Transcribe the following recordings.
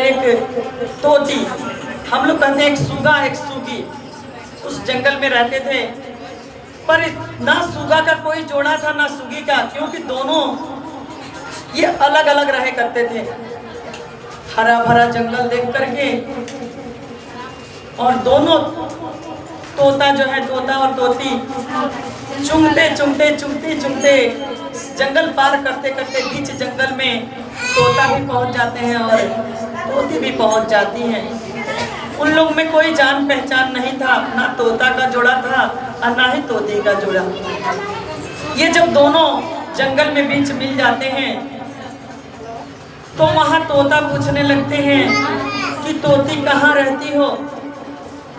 एक तोती, हम लोग कहते हैं एक सूगा एक सूगी, उस जंगल में रहते थे। पर ना सूगा का कोई जोड़ा था ना सूगी का, क्योंकि दोनों ये अलग अलग रहे करते थे। हरा भरा जंगल देख करके, और दोनों तोता जो है, तोता और तोती चुंगते चुंगते चुंगते चुंगते जंगल पार करते करते बीच जंगल में तोता भी पहुंच जाते हैं और तोती भी पहुंच जाती हैं। उन लोग में कोई जान पहचान नहीं था, ना तोता का जोड़ा था और ना ही तोती का जोड़ा। ये जब दोनों जंगल में बीच मिल जाते हैं तो वहाँ तोता पूछने लगते हैं कि तोती कहाँ रहती हो?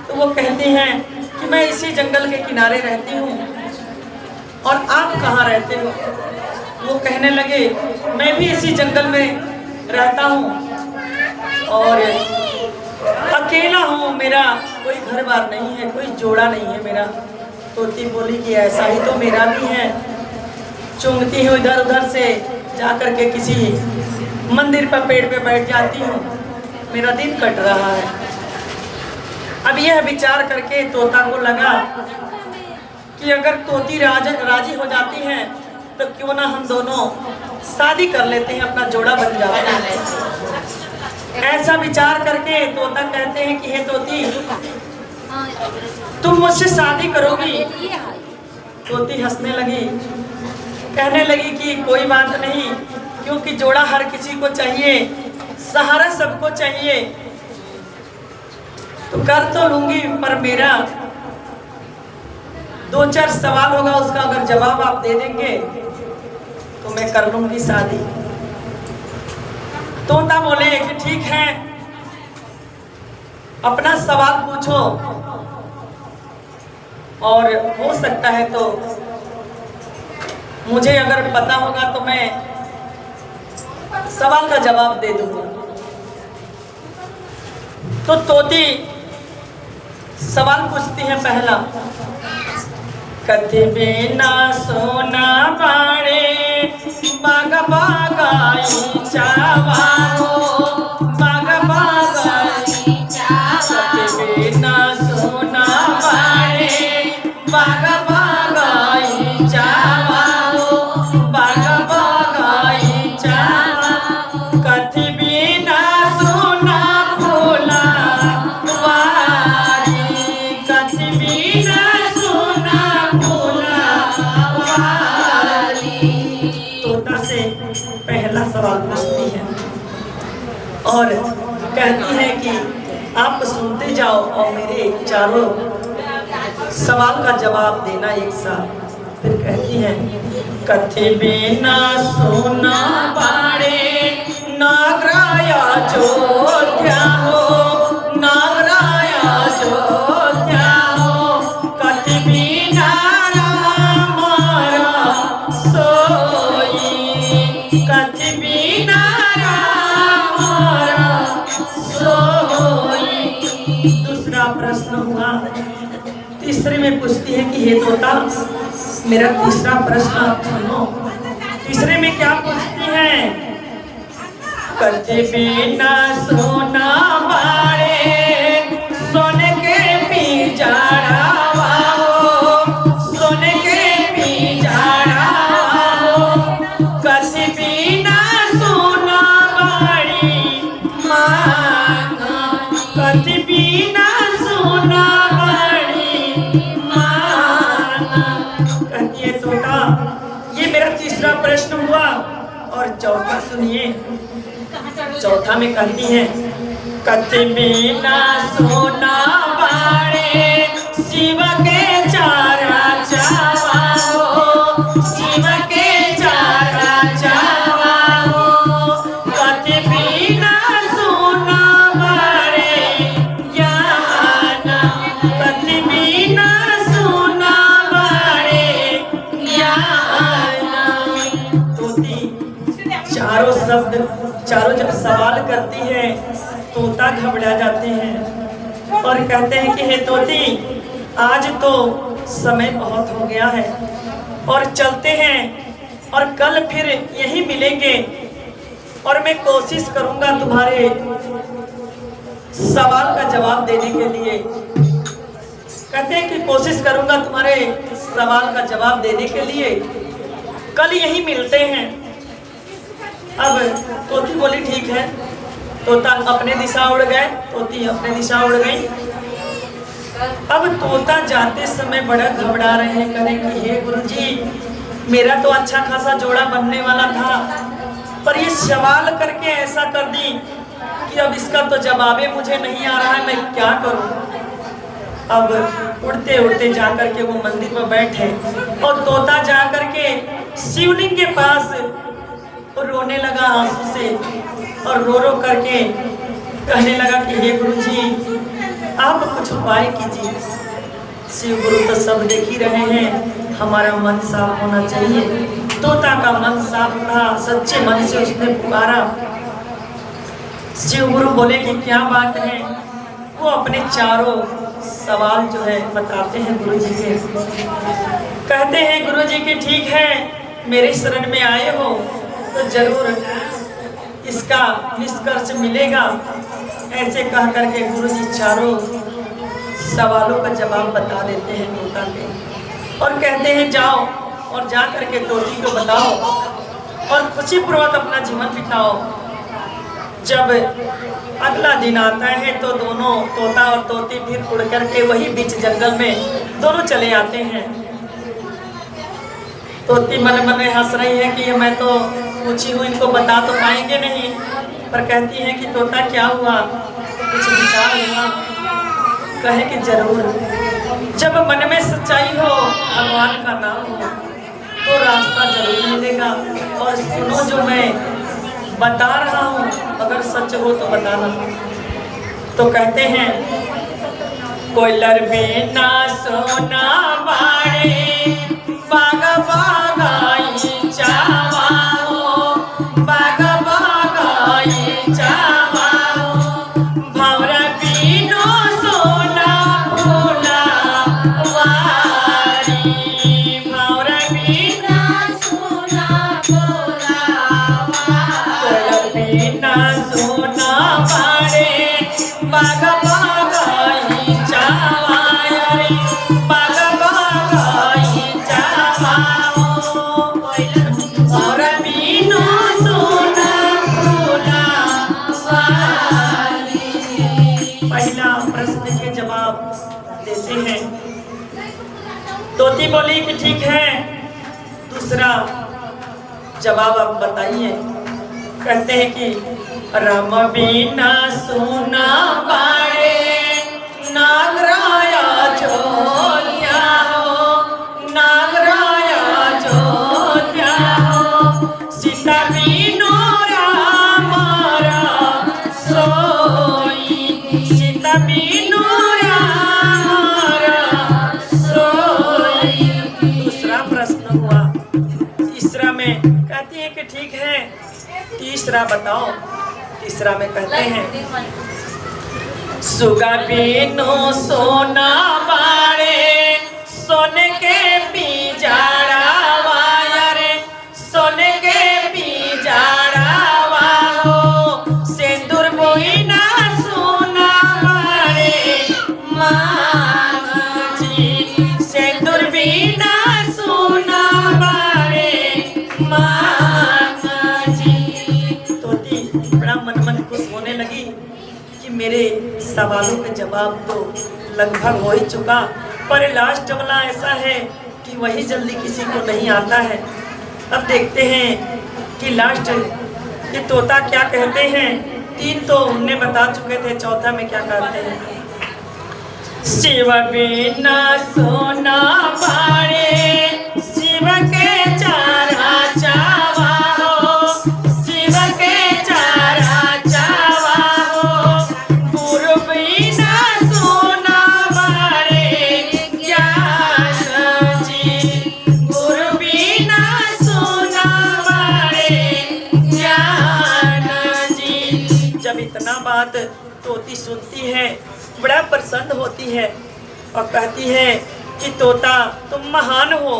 तो वो कहती हैं कि मैं इसी जंगल के किनारे रहती हूँ। और आप कहाँ रहते हो? वो कहने लगे मैं भी इसी जंगल में रहता हूँ और अकेला हूँ, मेरा कोई घर बार नहीं है, कोई जोड़ा नहीं है मेरा। तोती बोली कि ऐसा ही तो मेरा भी है। चुंगती हूँ इधर उधर से, जा कर के किसी मंदिर पर पेड़ पे बैठ जाती हूँ, मेरा दिन कट रहा है। अब यह विचार करके तोता को लगा कि अगर तोती राजी हो जाती है तो क्यों ना हम दोनों शादी कर लेते हैं, अपना जोड़ा बन जाता है। ऐसा विचार करके तोता कहते हैं कि हे तोती, तुम मुझसे शादी करोगी? तोती हंसने लगी, कहने लगी कि कोई बात नहीं, क्योंकि जोड़ा हर किसी को चाहिए, सहारा सबको चाहिए, तो कर तो लूंगी, पर मेरा 2-4 सवाल होगा, उसका अगर जवाब आप दे देंगे तो मैं कर लूंगी शादी। तोता बोले कि ठीक है, अपना सवाल पूछो और हो सकता है तो मुझे अगर पता होगा तो मैं सवाल का जवाब दे दूंगा। तो तोती सवाल पूछती है पहला, कथी बिना सोना बाड़े बाग बागाई चावा हो, बाग बागाई चावा, कथी बिना सोना बाड़े बाग बागाई चावा हो, बाग बागाई चावा, कथी बिना सोना फूला वारी, कथी बिना सोना फूला वारी। तोता से पहला सवाल पूछती है और कहती है कि आप सुनते जाओ और मेरे चारों सवाल का जवाब देना एक साथ। फिर कहती है, कथी बिना सोना बाड़े नागराया जोध्या हो, नागराया जोध्या हो, कथी बिना राम सोई, कथी बिना राम सोई। दूसरा प्रश्न हुआ, तीसरे में पूछती है कि हे तोता, मेरा तीसरा प्रश्न आप सुनो। तीसरे में क्या पूछती है, कथी बिना सोना बाड़े सोने के पिंजरावा हो, सोने के पिंजरावा हो, कथी बिना सोना बाड़ी माना, कथी बिना सोना बाड़ी माना। कहती है तोता, ये मेरा तीसरा प्रश्न हुआ। और चौथा सुनिए, चौथा में कहती है, कथी बिना सोना बाड़े शिव के चारा चावा हो, शिव के चारा चावा हो, कथी बिना सोना बाड़े ज्ञाना, कथी बिना सोना बाड़े ज्ञाना। तोती चारों शब्द, चारों जब सवाल करती है तोता घबरा जाते हैं और कहते हैं कि हे तोती, आज तो समय बहुत हो गया है और चलते हैं और कल फिर यही मिलेंगे। और मैं कोशिश करूंगा तुम्हारे सवाल का जवाब देने के लिए। कहते हैं कि कोशिश करूंगा तुम्हारे सवाल का जवाब देने के लिए, कल यही मिलते हैं। अब तोती बोली ठीक है। तोता अपने दिशा उड़ गए, तोती अपने दिशा उड़ गई। अब तोता जाते समय बड़ा घबरा रहे हैं, कह रहे कि हे गुरुजी, मेरा तो अच्छा खासा जोड़ा बनने वाला था, पर ये सवाल करके ऐसा कर दी कि अब इसका तो जवाबे मुझे नहीं आ रहा है, मैं क्या करूं। अब उड़ते उड़ते जाकर के वो मंदिर पर बैठे और तोता जाकर के शिवलिंग के पास रोने लगा आंसू से, और रो रो करके कहने लगा कि हे गुरुजी, आप कुछ उपाय कीजिए। शिव गुरु तो सब देख ही रहे हैं, हमारा मन साफ होना चाहिए। तोता का मन साफ था, सच्चे मन से उसने पुकारा। शिव गुरु बोले कि क्या बात है। वो अपने चारों सवाल जो है बताते हैं गुरु जी के। कहते हैं गुरु जी कि ठीक है, मेरे शरण में आए हो तो जरूर इसका निष्कर्ष मिलेगा। ऐसे कह करके गुरु जी चारों सवालों का जवाब बता देते हैं तोता के, और कहते हैं जाओ और जा करके तोती को बताओ और खुशीपूर्वक अपना जीवन बिताओ। जब अगला दिन आता है तो दोनों तोता और तोती फिर उड़ करके वही बीच जंगल में दोनों चले आते हैं। तोती मन मन में हंस रही है कि मैं तो पूछी हूँ, इनको बता तो पाएंगे नहीं, पर कहती है कि तोता क्या हुआ, कुछ विचार हुआ। कहे कि जरूर, जब मन में सच्चाई हो, भगवान का नाम हो, तो रास्ता जरूर मिलेगा। और सुनो, जो मैं बता रहा हूँ अगर सच हो तो बताना। तो कहते हैं कोयलर बिना सोना बाड़े, बागा बागाई चावा हो, बागा बागाई चावा हो, भौरा बिनो सोना भोला वारी, भौरा बिना सोना भोला वारी, बिना सोना बाड़े, बागा बागाई चावा रे, बागा बागाई चावा हो, और बिनो सोना भोला वारी। पहला प्रश्न के जवाब देते हैं। तोती बोली कि ठीक है, दूसरा जवाब आप बताइए। कहते हैं कि राम बिना सोना बाड़े, नागराया जोत्या हो, नागराया जोत्या हो, सीता बिनो राम सोई, सीता बिनो राम सोई। दूसरा प्रश्न हुआ। तीसरा में कहती है कि ठीक है, तीसरा बताओ। तीसरा में कहते हैं सुगा बिनो सोना बाड़े, सोने के पिजारा वायरे, सोने के पिजारा हो, सिंदूर बोइना सोना बाड़े माँ जी, सिंदूर बिना सोना बाड़े माँ जी। तोती बड़ा मन मन खुश होने लगी कि मेरे सवालों का जवाब तो लगभग हो ही चुका, पर लास्ट वाला ऐसा है कि वही जल्दी किसी को नहीं आता है। अब देखते हैं कि लास्ट ये तोता क्या कहते हैं। तीन तो हमने बता चुके थे, चौथा में क्या कहते हैं। शिव बिना सोना बाड़े, शिव के चारा चावा हो, शिव के चारा चावा हो, गुरु बिना सोना बाड़े ज्ञान जी, गुरु बिना सोना बाड़े ज्ञान जी। जब इतना बात तोती सुनती है, बड़ा प्रसन्न होती है और कहती है कि तोता तुम महान हो,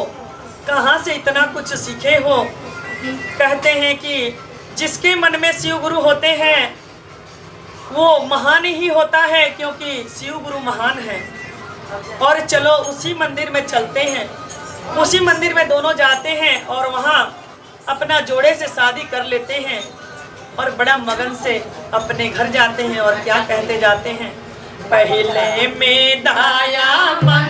कहाँ से इतना कुछ सीखे हो। कहते हैं कि जिसके मन में शिव गुरु होते हैं वो महान ही होता है, क्योंकि शिव गुरु महान है। और चलो उसी मंदिर में चलते हैं, उसी मंदिर में दोनों जाते हैं और वहाँ अपना जोड़े से शादी कर लेते हैं और बड़ा मगन से अपने घर जाते हैं। और क्या कहते जाते हैं, पहले में दाया मन